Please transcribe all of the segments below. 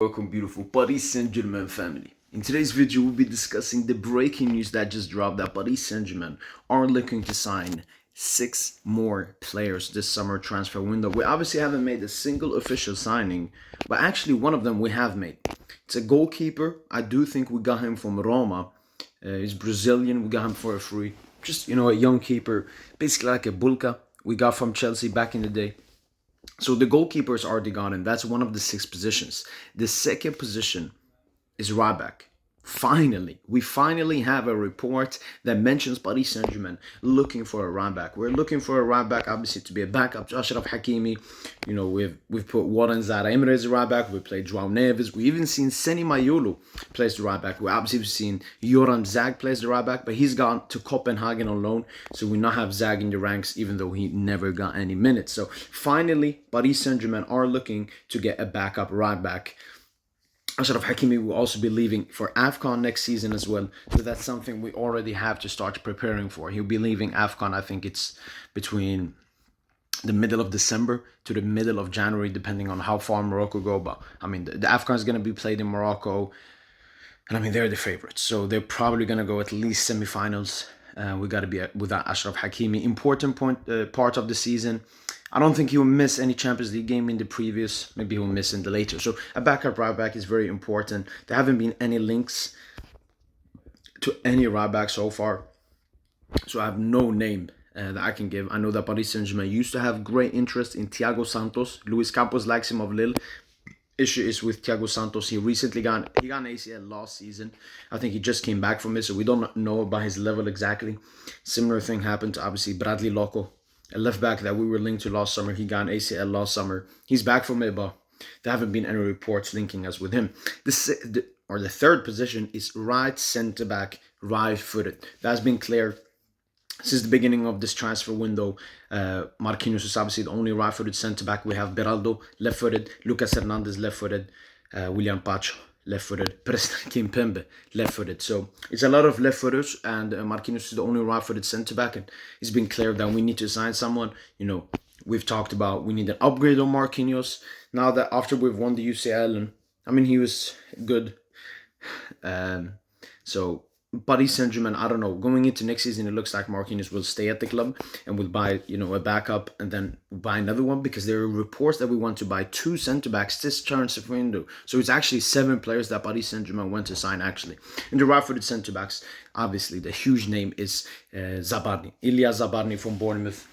Welcome, beautiful Paris Saint Germain family. In today's video, we'll be discussing the breaking news that just dropped that Paris Saint Germain are looking to sign 6 more players this summer transfer window. We obviously haven't made a single official signing, but actually, one of them we have made. It's a goalkeeper. I do think we got him from Roma. He's Brazilian. We got him for a free. Just, a young keeper, basically like a Bulka we got from Chelsea back in the day. So the goalkeeper is already gone, and that's one of the 6 positions. The second position is right back. We finally have a report that mentions Paris Saint Germain looking for a right back. We're looking for a right back, obviously, to be a backup to Achraf Hakimi. We've put Warren Zara Emre as a right back. We played João Neves. We even seen Seni Mayulu play as the right back. We obviously seen Joran Zag play as the right back, but he's gone to Copenhagen on loan, so we now have Zag in the ranks, even though he never got any minutes. So finally, Paris Saint Germain are looking to get a backup right back. Achraf Hakimi will also be leaving for AFCON next season as well. So that's something we already have to start preparing for. He'll be leaving AFCON, I think it's between the middle of December to the middle of January, depending on how far Morocco go. But the AFCON is going to be played in Morocco. And they're the favorites. So they're probably going to go at least semifinals. We got to be without Achraf Hakimi. Important part of the season. I don't think he will miss any Champions League game in the previous. Maybe he'll miss in the later. So a backup right back is very important. There haven't been any links to any right back so far. So I have no name that I can give. I know that Paris Saint-Germain used to have great interest in Thiago Santos. Luis Campos likes him of Lille. Issue is with Thiago Santos. He recently got an ACL last season. I think he just came back from it, so we don't know about his level exactly. Similar thing happened to obviously Bradley Loco, a left back that we were linked to last summer. He got an ACL last summer. He's back from it, but there haven't been any reports linking us with him. The third position is right centre back, right-footed. That's been clear since the beginning of this transfer window. Marquinhos is obviously the only right-footed centre-back. We have Beraldo, left-footed. Lucas Hernandez, left-footed. William Pacho, left-footed. Preston Kimpembe, left-footed. So it's a lot of left-footers, and Marquinhos is the only right-footed centre-back. And it's been clear that we need to sign someone. We've talked about we need an upgrade on Marquinhos. Now that after we've won the UCL, and he was good. So Paris Saint-Germain, I don't know. Going into next season, it looks like Marquinhos will stay at the club and will buy, a backup and then buy another one, because there are reports that we want to buy 2 centre-backs this transfer window. So it's actually 7 players that Paris Saint-Germain went to sign, actually. And the right-footed centre-backs, obviously, the huge name is Zabarni. Ilya Zabarni from Bournemouth.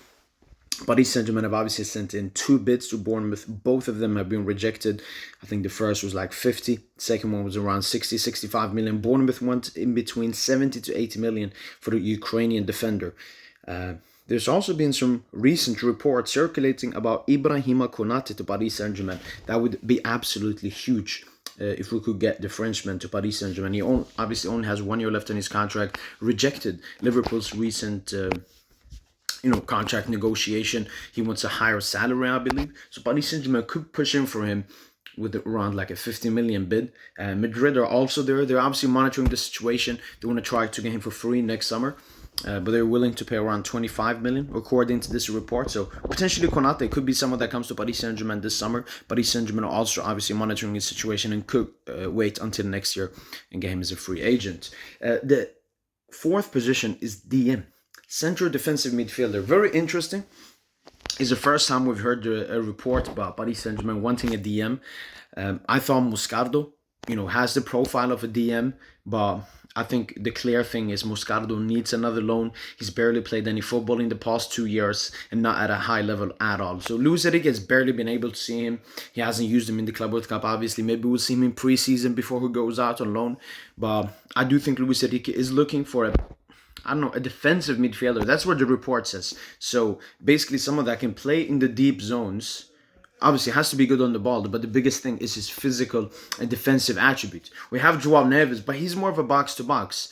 Paris Saint-Germain have obviously sent in 2 bids to Bournemouth. Both of them have been rejected. I think the first was like 50. The second one was around 60, 65 million. Bournemouth went in between 70 to 80 million for the Ukrainian defender. There's also been some recent reports circulating about Ibrahima Konate to Paris Saint-Germain. That would be absolutely huge. If we could get the Frenchman to Paris Saint-Germain. He obviously only has 1 year left on his contract. Rejected Liverpool's recent contract negotiation. He wants a higher salary, I believe. So Paris Saint-Germain could push in for him with around like a 50 million bid. Madrid are also there. They're obviously monitoring the situation. They want to try to get him for free next summer. But they're willing to pay around 25 million, according to this report. So potentially Konate could be someone that comes to Paris Saint-Germain this summer. Paris Saint-Germain are also obviously monitoring his situation and could wait until next year and get him as a free agent. The fourth position is DM. Central defensive midfielder. Very interesting. It's the first time we've heard a report about Paris Saint-Germain wanting a DM. I thought Moscardo, has the profile of a DM, but I think the clear thing is Moscardo needs another loan. He's barely played any football in the past 2 years and not at a high level at all. So Luis Enrique has barely been able to see him. He hasn't used him in the Club World Cup, obviously. Maybe we'll see him in pre-season before he goes out on loan. But I do think Luis Enrique is looking for a defensive midfielder. That's what the report says. So basically someone that can play in the deep zones. Obviously has to be good on the ball, but the biggest thing is his physical and defensive attributes. We have João Neves, but he's more of a box-to-box.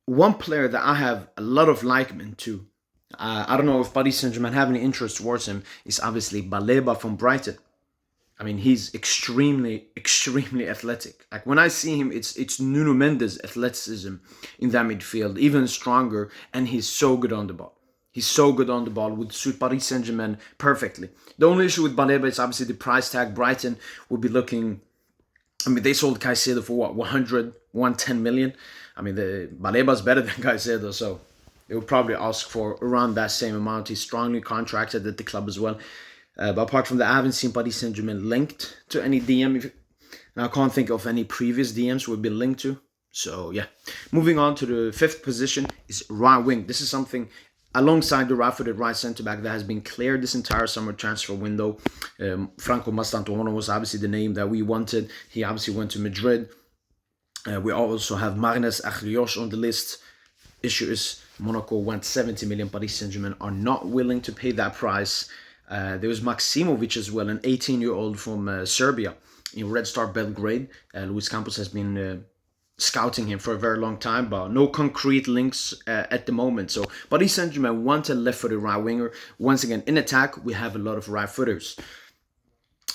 One player that I have a lot of liking to, I don't know if Paris Saint-Germain have any interest towards him, is obviously Baleba from Brighton. He's extremely, extremely athletic. Like when I see him, it's Nuno Mendes' athleticism in that midfield, even stronger, and he's so good on the ball. He's so good on the ball, would suit Paris Saint Germain perfectly. The only issue with Baleba is obviously the price tag. Brighton would be looking I mean, they sold Caicedo for what, 100, 110 million? I mean, the Baleba's better than Caicedo, so they would probably ask for around that same amount. He's strongly contracted at the club as well. But apart from that, I haven't seen Paris Saint Germain linked to any DM. And I can't think of any previous DMs we've been linked to. So yeah, moving on to the fifth position is right wing. This is something alongside the right-footed right centre-back that has been cleared this entire summer transfer window. Franco Mastantuono was obviously the name that we wanted. He obviously went to Madrid. We also have Magnus Achrios on the list. Issue is Monaco went 70 million. Paris Saint-Germain are not willing to pay that price. There was Maksimovic as well, an 18-year-old from Serbia in Red Star Belgrade. Luis Campos has been scouting him for a very long time, but no concrete links at the moment. So Paris Saint-Germain want a left-footed right winger. Once again, in attack, we have a lot of right-footers.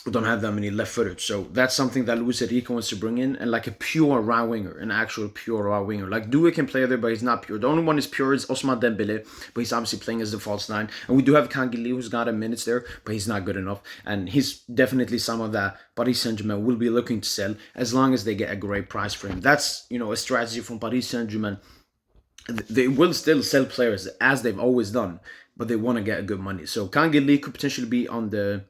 We don't have that many left-footed. So that's something that Luis Enrique wants to bring in, and like a pure right winger, an actual pure right winger. Like Doué can play there, but he's not pure. The only one is pure is Ousmane Dembélé, but he's obviously playing as the false nine. And we do have Kangili, who's got a minutes there, but he's not good enough. And he's definitely someone that Paris Saint-Germain will be looking to sell as long as they get a great price for him. That's, you know, a strategy from Paris Saint-Germain. They will still sell players as they've always done, but they want to get a good money. So Kangili could potentially be on the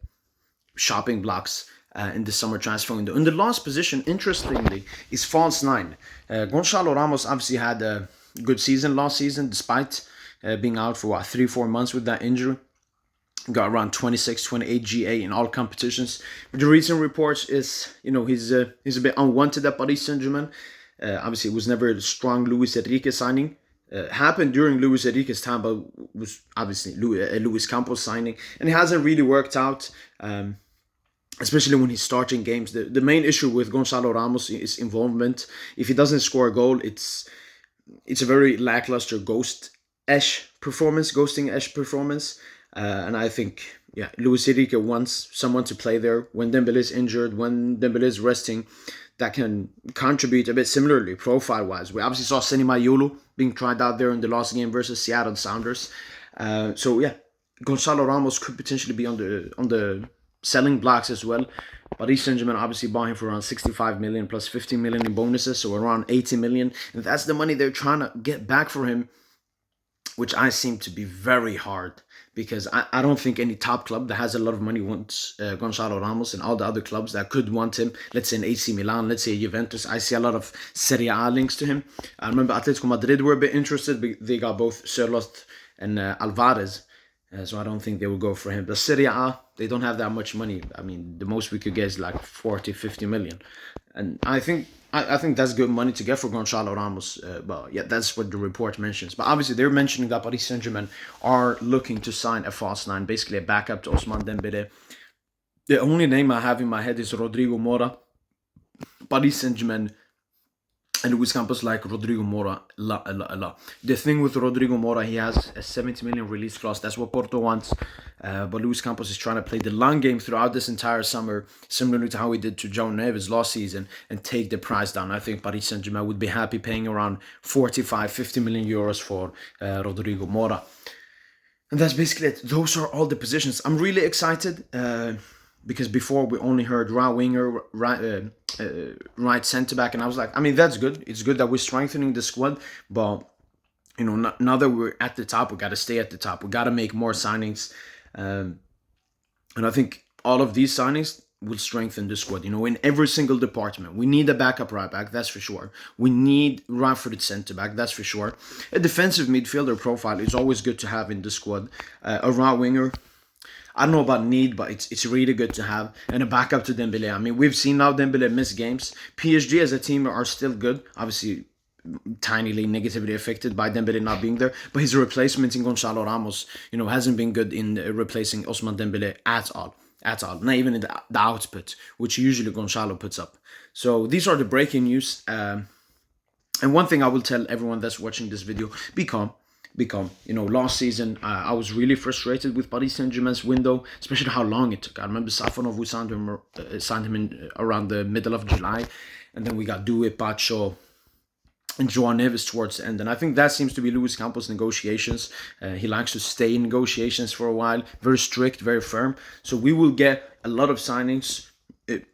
shopping blocks in the summer transfer window. In the last position, interestingly, is false nine. Gonçalo Ramos obviously had a good season last season, despite being out for 3-4 months with that injury. Got around 26, 28 GA in all competitions. But the recent reports is, you know, he's a bit unwanted at Paris Saint-Germain. Obviously, it was never a strong Luis Enrique signing. Happened during Luis Enrique's time, but was obviously Luis Campos signing, and it hasn't really worked out. Especially when he's starting games. The main issue with Gonçalo Ramos is involvement. If he doesn't score a goal, it's a very lackluster ghosting-ish performance. And I think, yeah, Luis Enrique wants someone to play there when Dembélé is injured, when Dembélé is resting, that can contribute a bit similarly, profile-wise. We obviously saw Seny Mayulu being tried out there in the last game versus Seattle Sounders. So yeah, Gonçalo Ramos could potentially be on the selling blocks as well. Paris Saint-Germain obviously bought him for around 65 million plus 15 million in bonuses, so around 80 million. And that's the money they're trying to get back for him, which I seem to be very hard, because I don't think any top club that has a lot of money wants Gonçalo Ramos, and all the other clubs that could want him, let's say an AC Milan, let's say Juventus. I see a lot of Serie A links to him. I remember Atletico Madrid were a bit interested, but they got both Sørloth and Alvarez. So I don't think they will go for him. But Serie A, they don't have that much money. I mean, the most we could get is like 40, 50 million. And I think that's good money to get for Gonçalo Ramos. But yeah, that's what the report mentions. But obviously, they're mentioning that Paris Saint-Germain are looking to sign a false nine, basically a backup to Ousmane Dembélé. The only name I have in my head is Rodrigo Mora. Paris Saint-Germain and Luis Campos like Rodrigo Mora a lot. The thing with Rodrigo Mora, he has a 70 million release clause. That's what Porto wants. But Luis Campos is trying to play the long game throughout this entire summer, similarly to how he did to João Neves last season, and take the price down. I think Paris Saint-Germain would be happy paying around 45, 50 million euros for Rodrigo Mora. And that's basically it. Those are all the positions. I'm really excited because before we only heard right winger, right centre back, and I was like, I mean, that's good. It's good that we're strengthening the squad, but you know, now that we're at the top, we got to stay at the top. We got to make more signings, and I think all of these signings will strengthen the squad. You know, in every single department, we need a backup right back, that's for sure. We need right-footed centre back, that's for sure. A defensive midfielder profile is always good to have in the squad. A right winger, I don't know about need, but it's really good to have. And a backup to Dembélé. I mean, we've seen now Dembélé miss games. PSG as a team are still good. Obviously, tinily negatively affected by Dembélé not being there. But his replacement in Gonçalo Ramos, you know, hasn't been good in replacing Ousmane Dembélé at all. Not even in the output, which usually Gonçalo puts up. So these are the breaking news. And one thing I will tell everyone that's watching this video, be calm. You know, last season, I was really frustrated with Paris Saint-Germain's window, especially how long it took. I remember Safonov, we signed him in around the middle of July, and then we got Doué, Pacho, and João Neves towards the end. And I think that seems to be Luis Campos' negotiations. He likes to stay in negotiations for a while, very strict, very firm. So we will get a lot of signings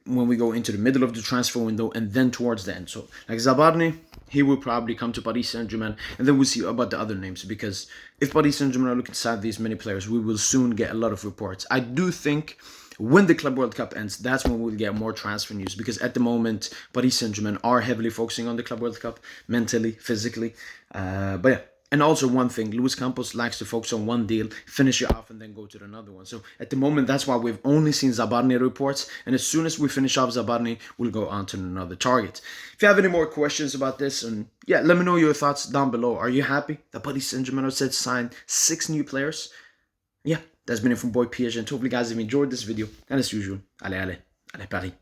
when we go into the middle of the transfer window and then towards the end. So like Zabarni, he will probably come to Paris Saint Germain, and then we'll see about the other names, because if Paris Saint Germain are looking to sign these many players, we will soon get a lot of reports. I do think when the Club World Cup ends, that's when we'll get more transfer news, because at the moment Paris Saint Germain are heavily focusing on the Club World Cup, mentally, physically. But yeah. And also one thing, Luis Campos likes to focus on one deal, finish it off, and then go to another one. So at the moment, that's why we've only seen Zabarni reports. And as soon as we finish off Zabarni, we'll go on to another target. If you have any more questions about this, and yeah, let me know your thoughts down below. Are you happy that Paris Saint Germain said to sign 6 new players? Yeah, that's been it from Boy PSG. And hopefully, guys, have enjoyed this video. And as usual, allez, Paris.